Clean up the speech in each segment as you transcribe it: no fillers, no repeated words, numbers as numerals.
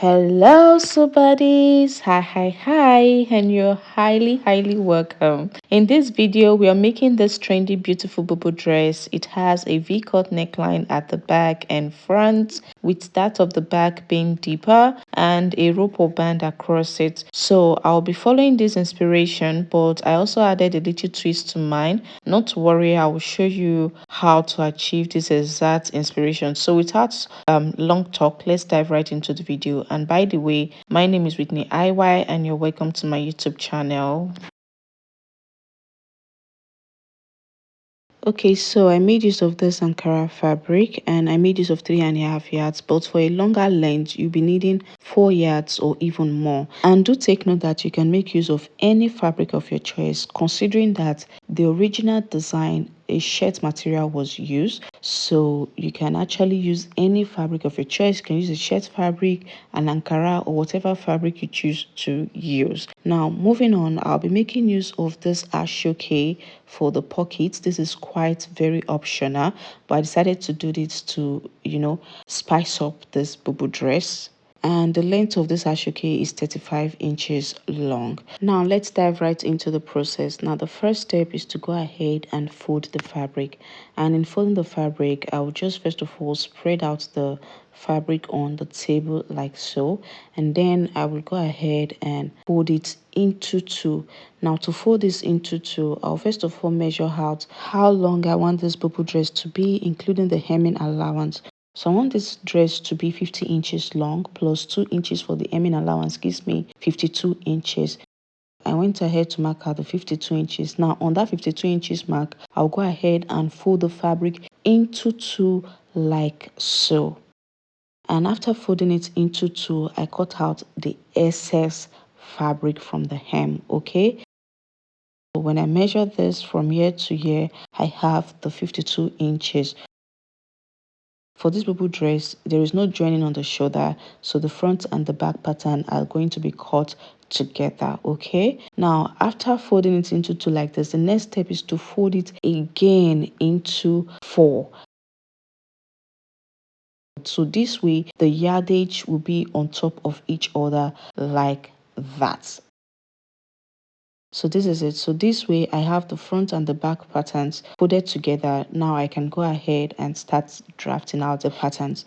Hello, so buddies. Hi, and you're highly welcome. In this video, we are making this trendy, beautiful bubble dress. It has a V-cut neckline at the back and front, with that of the back being deeper and a rope or band across it. So I'll be following this inspiration, but I also added a little twist to mine. Not to worry, I will show you how to achieve this exact inspiration. So without long talk, let's dive right into the video. And by the way, my name is Whitney IY and you're welcome to my YouTube channel. Okay, so I made use of this Ankara fabric and I made use of 3.5 yards, but for a longer length, you'll be needing 4 yards or even more. And do take note that you can make use of any fabric of your choice, considering that the original design, a shirt material was used, so you can actually use any fabric of your choice. You can use a shirt fabric, an Ankara, or whatever fabric you choose to use. Now moving on, I'll be making use of this Asoke for the pockets. This is quite very optional, but I decided to do this to spice up this BuBu dress. And the length of this Asoke is 35 inches long. Now let's dive right into the process. Now the first step is to go ahead and fold the fabric, and in folding the fabric, I will just first of all spread out the fabric on the table like so, and then I will go ahead and fold it into two. Now to fold this into two, I'll first of all measure out how long I want this bubble dress to be, including the hemming allowance. So I want this dress to be 50 inches long plus 2 inches for the hemming allowance, gives me 52 inches. I went ahead to mark out the 52 inches. Now on that 52 inches mark, I'll go ahead and fold the fabric into two like so. And after folding it into two, I cut out the excess fabric from the hem, okay? So when I measure this from here to here, I have the 52 inches. For this bubble dress, there is no joining on the shoulder, so the front and the back pattern are going to be cut together, okay? Now after folding it into two like this, the next step is to fold it again into four. So this way the yardage will be on top of each other like that. So this is it. So this way I have the front and the back patterns folded together. Now I can go ahead and start drafting out the patterns.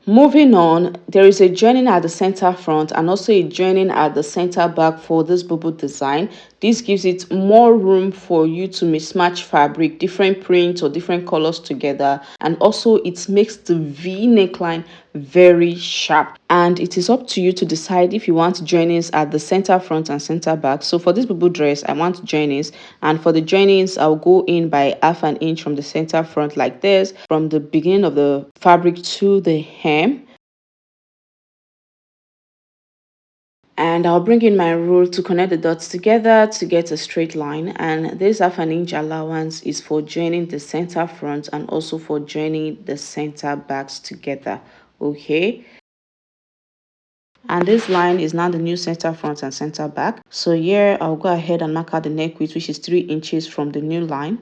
Moving on, there is a joining at the center front and also a joining at the center back for this bubble design. This gives it more room for you to mismatch fabric, different prints or different colors together, and also it makes the V neckline very sharp. And it is up to you to decide if you want joinings at the center front and center back. So for this bubble dress, I want joinings, and for the joinings, I'll go in by 1/2 inch from the center front like this, from the beginning of the fabric to the hem. And I'll bring in my rule to connect the dots together to get a straight line. And this 1/2 inch allowance is for joining the center front and also for joining the center backs together, okay? And this line is now the new center front and center back. So here I'll go ahead and mark out the neck width, which is 3 inches from the new line.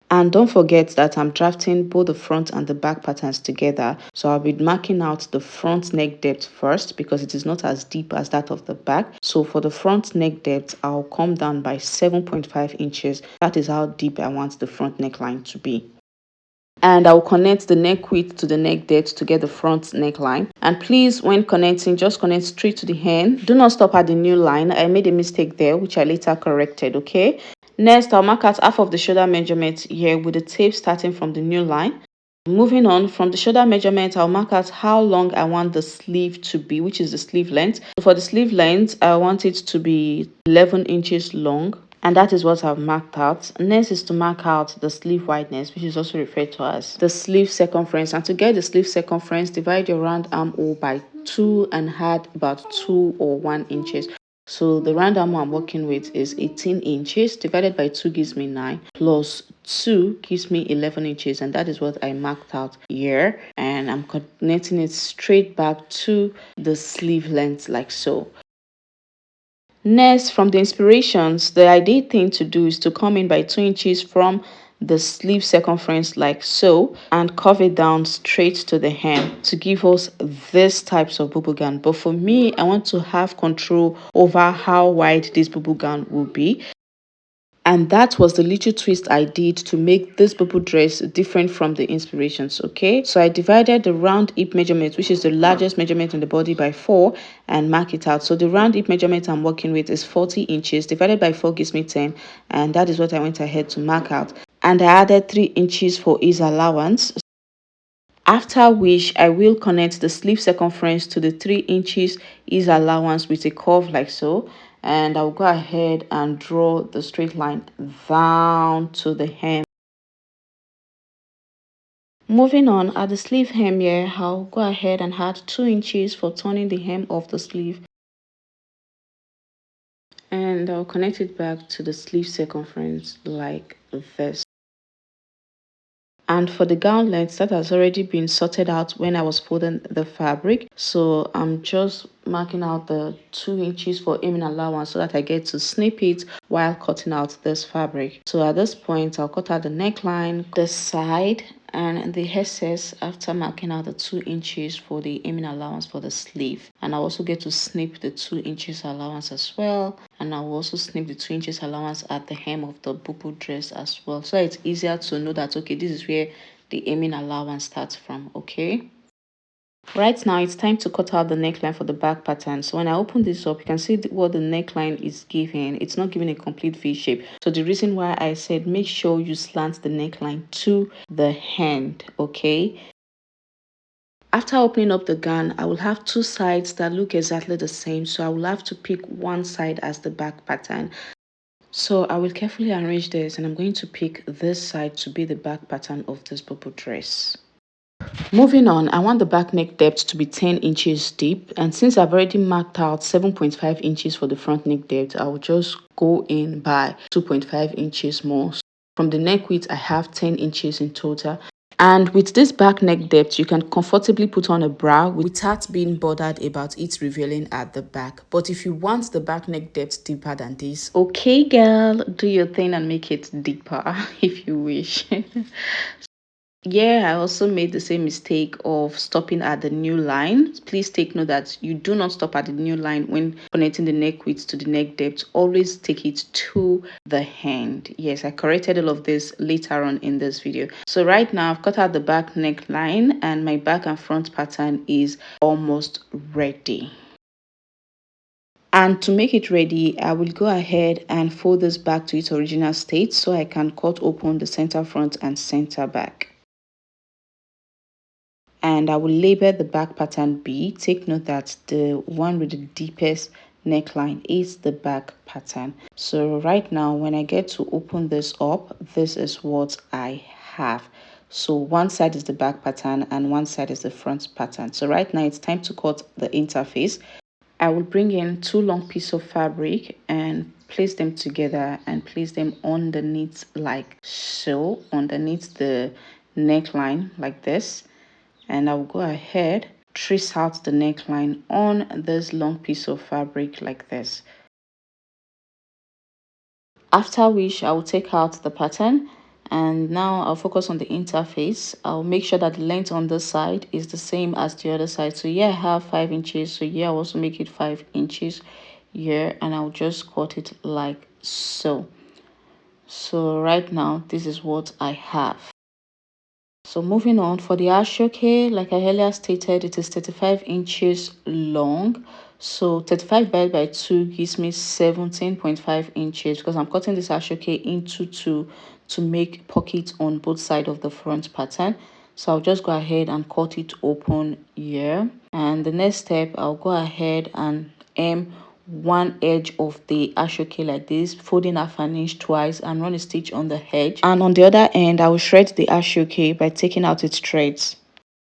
And don't forget that I'm drafting both the front and the back patterns together. So I'll be marking out the front neck depth first because it is not as deep as that of the back. So for the front neck depth, I'll come down by 7.5 inches. That is how deep I want the front neckline to be. And I'll connect the neck width to the neck depth to get the front neckline. And please, when connecting, just connect straight to the hem. Do not stop at the new line. I made a mistake there, which I later corrected, okay? Next, I'll mark out half of the shoulder measurement here with the tape starting from the new line. Moving on, from the shoulder measurement, I'll mark out how long I want the sleeve to be, which is the sleeve length. So for the sleeve length, I want it to be 11 inches long. And that is what I've marked out. Next is to mark out the sleeve wideness, which is also referred to as the sleeve circumference. And to get the sleeve circumference, divide your round armhole by 2 and add about 2 or 1 inches. So the round armhole I'm working with is 18 inches. Divided by 2 gives me 9. Plus 2 gives me 11 inches. And that is what I marked out here. And I'm connecting it straight back to the sleeve length like so. Next, from the inspirations, the ideal thing to do is to come in by 2 inches from the sleeve circumference like so and curve it down straight to the hem to give us these types of BuBu gown. But for me, I want to have control over how wide this BuBu gown will be. And that was the little twist I did to make this BuBu dress different from the inspirations, okay? So I divided the round hip measurement, which is the largest measurement in the body, by 4 and mark it out. So the round hip measurement I'm working with is 40 inches. Divided by 4 gives me 10. And that is what I went ahead to mark out. And I added 3 inches for ease allowance. After which, I will connect the sleeve circumference to the 3 inches ease allowance with a curve like so. And I'll go ahead and draw the straight line down to the hem. Moving on, at the sleeve hem here, I'll go ahead and add 2 inches for turning the hem of the sleeve. And I'll connect it back to the sleeve circumference like this. And for the gown length, that has already been sorted out when I was folding the fabric. So I'm just marking out the 2 inches for hemming allowance so that I get to snip it while cutting out this fabric. So at this point, I'll cut out the neckline, the side, and the excess after marking out the 2 inches for the hemming allowance for the sleeve. And I'll also get to snip the 2 inches allowance as well. And I'll also snip the 2 inches allowance at the hem of the BuBu dress as well. So it's easier to know that, okay, this is where the hemming allowance starts from, okay? Right now, it's time to cut out the neckline for the back pattern. So when I open this up, you can see what the neckline is giving. It's not giving a complete V shape. So the reason why I said make sure you slant the neckline to the hand, okay? After opening up the gown, I will have 2 sides that look exactly the same. So I will have to pick one side as the back pattern. So I will carefully arrange this, and I'm going to pick this side to be the back pattern of this BuBu dress. Moving on, I want the back neck depth to be 10 inches deep, and since I've already marked out 7.5 inches for the front neck depth, I will just go in by 2.5 inches more. From the neck width, I have 10 inches in total. And with this back neck depth, you can comfortably put on a bra without being bothered about it revealing at the back. But if you want the back neck depth deeper than this, okay girl, do your thing and make it deeper if you wish. Yeah, I also made the same mistake of stopping at the new line. Please take note that you do not stop at the new line when connecting the neck width to the neck depth. Always take it to the hand. Yes, I corrected all of this later on in this video. So right now, I've cut out the back neckline and my back and front pattern is almost ready. And to make it ready, I will go ahead and fold this back to its original state so I can cut open the center front and center back. And I will label the back pattern B. Take note that the one with the deepest neckline is the back pattern. So right now, when I get to open this up, this is what I have. So one side is the back pattern and one side is the front pattern. So right now it's time to cut the interface. I will bring in 2 long pieces of fabric and place them together and place them underneath like so, underneath the neckline like this. And I'll go ahead, trace out the neckline on this long piece of fabric like this. After which I will take out the pattern, and now I'll focus on the interface. I'll make sure that the length on this side is the same as the other side. So here I have 5 inches, so here I'll also make it 5 inches here, and I'll just cut it like so. So right now this is what I have. So moving on, for the Asoke, like I earlier stated, it is 35 inches long. So 35 divided by 2 gives me 17.5 inches because I'm cutting this Asoke into 2 to make pockets on both sides of the front pattern. So I'll just go ahead and cut it open here. And the next step, I'll go ahead and hem one edge of the Asoke like this, folding half an inch twice and run a stitch on the edge, and on the other end I will shred the Asoke by taking out its threads.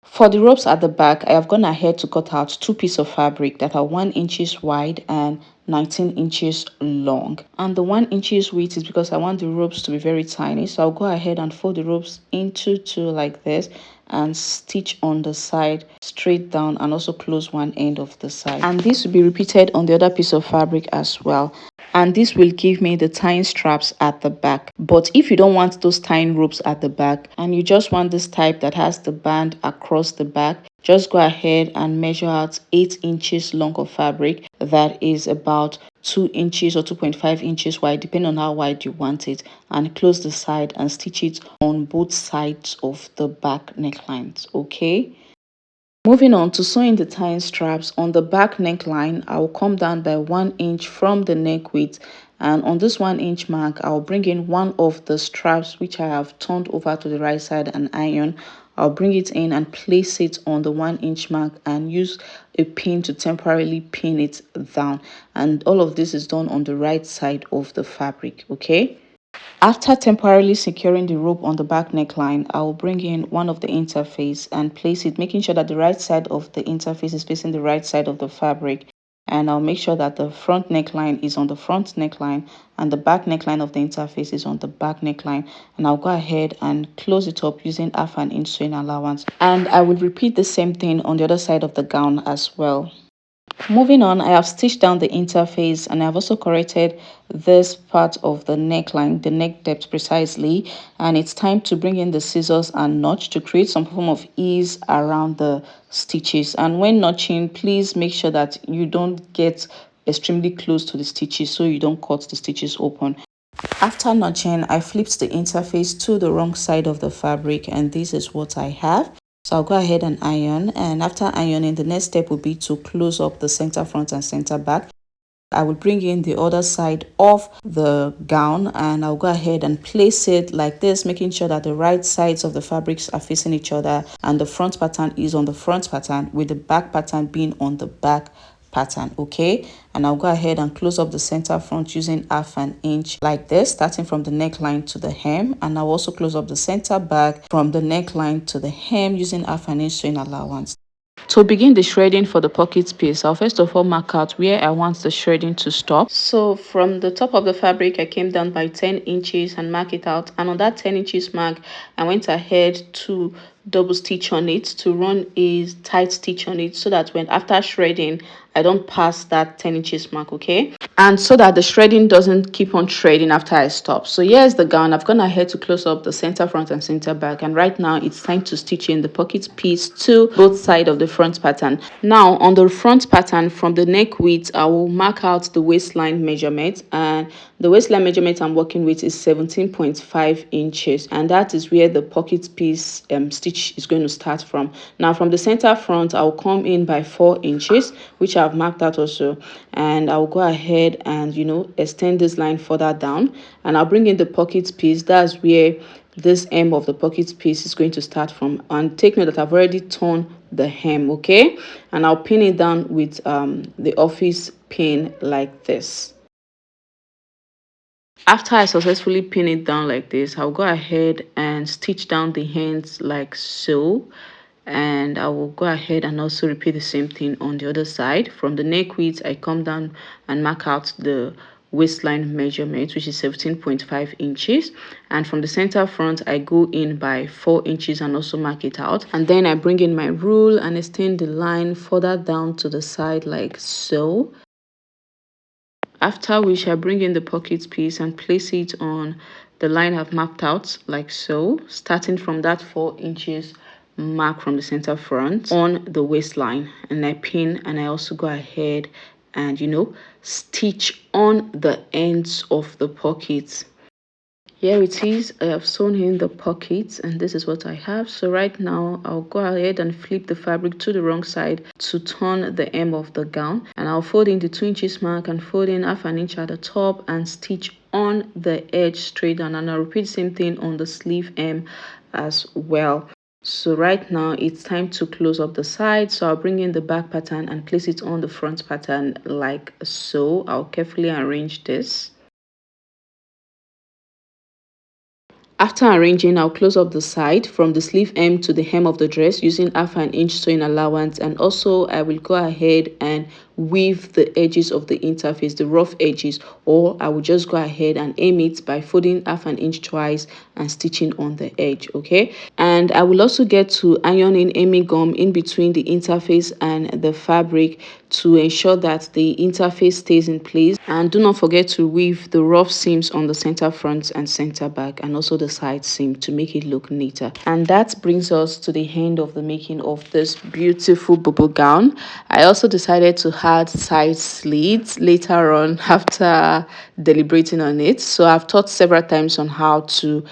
For the ropes at the back, I have gone ahead to cut out 2 pieces of fabric that are 1 inches wide and 19 inches long. And the 1 inches width is because I want the ropes to be very tiny. So I'll go ahead and fold the ropes into 2 like this and stitch on the side straight down and also close one end of the side. And this will be repeated on the other piece of fabric as well. and this will give me the tying straps at the back. But if you don't want those tying ropes at the back and you just want this type that has the band across the back, just go ahead and measure out 8 inches long of fabric. That is about 2 inches or 2.5 inches wide, depending on how wide you want it, and close the side and stitch it on both sides of the back necklines. Okay, moving on to sewing the tying straps. On the back neckline, I will come down by 1 inch from the neck width, and on this 1 inch mark I'll bring in one of the straps which I have turned over to the right side and iron. I'll bring it in and place it on the 1 inch mark and use a pin to temporarily pin it down, and all of this is done on the right side of the fabric. Okay, after temporarily securing the rope on the back neckline, I will bring in one of the interface and place it, making sure that the right side of the interface is facing the right side of the fabric. And I'll make sure that the front neckline is on the front neckline and the back neckline of the interface is on the back neckline. And I'll go ahead and close it up using half an inch sewing allowance. And I will repeat the same thing on the other side of the gown as well. Moving on, I have stitched down the interface and I've also corrected this part of the neckline, the neck depth precisely, and it's time to bring in the scissors and notch to create some form of ease around the stitches. And when notching, please make sure that you don't get extremely close to the stitches so you don't cut the stitches open. After notching, I flipped the interface to the wrong side of the fabric, and this is what I have. So I'll go ahead and iron, and after ironing, the next step will be to close up the center front and center back. I will bring in the other side of the gown and I'll go ahead and place it like this, making sure that the right sides of the fabrics are facing each other and the front pattern is on the front pattern with the back pattern being on the back pattern. Okay, and I'll go ahead and close up the center front using half an inch like this, starting from the neckline to the hem, and I'll also close up the center back from the neckline to the hem using half an inch sewing allowance. To begin the shredding for the pocket piece, I'll first of all mark out where I want the shredding to stop. So from the top of the fabric, I came down by 10 inches and mark it out. And on that 10 inches mark, I went ahead to double stitch on it, to run a tight stitch on it so that when after shredding, I don't pass that 10 inches mark. Okay, and so that the shredding doesn't keep on shredding after I stop. So here's the gown. I've gone ahead to close up the center front and center back, and right now it's time to stitch in the pocket piece to both sides of the front pattern. Now on the front pattern, from the neck width, I will mark out the waistline measurement, and the waistline measurement I'm working with is 17.5 inches, and that is where the pocket piece stitch is going to start from. Now from the center front, I'll come in by 4 inches, which I've marked out also, and I'll go ahead and extend this line further down, and I'll bring in the pocket piece. That's where this hem of the pocket piece is going to start from, and take note that I've already torn the hem. Okay, and I'll pin it down with the office pin like this. After I successfully pin it down like this, I'll go ahead and stitch down the ends like so, and I will go ahead and also repeat the same thing on the other side. From the neck width, I come down and mark out the waistline measurement, which is 17.5 inches, and from the center front I go in by 4 inches and also mark it out, and then I bring in my rule and extend the line further down to the side like so. After which I bring in the pocket piece and place it on the line I've mapped out like so, starting from that 4 inches mark from the center front on the waistline, and I pin, and I also go ahead and stitch on the ends of the pockets. Here it is. I have sewn in the pockets, and this is what I have. So right now I'll go ahead and flip the fabric to the wrong side to turn the hem of the gown, and I'll fold in the 2 inches mark and fold in half an inch at the top and stitch on the edge straight down, and I'll repeat the same thing on the sleeve hem as well. So right now it's time to close up the side, so I'll bring in the back pattern and place it on the front pattern like so. I'll carefully arrange this. After arranging, I'll close up the side from the sleeve hem to the hem of the dress using half an inch sewing allowance, and also I will go ahead and weave the edges of the interface, the rough edges, or I will just go ahead and aim it by folding 1/2 inch twice and stitching on the edge. Okay, and I will also get to iron in aiming gum in between the interface and the fabric to ensure that the interface stays in place. And do not forget to weave the rough seams on the center front and center back, and also the side seam, to make it look neater. And that brings us to the end of the making of this beautiful BuBu gown. I also decided to add side slits later on after deliberating on it. So I've taught several times on how to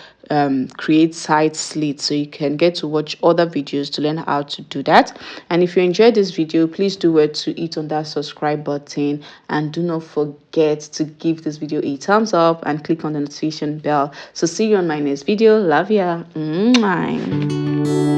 create side slits, so you can get to watch other videos to learn how to do that. And if you enjoyed this video, please do well to hit on that subscribe button, and do not forget to give this video a thumbs up and click on the notification bell. So see you on my next video. Love ya. Mwah.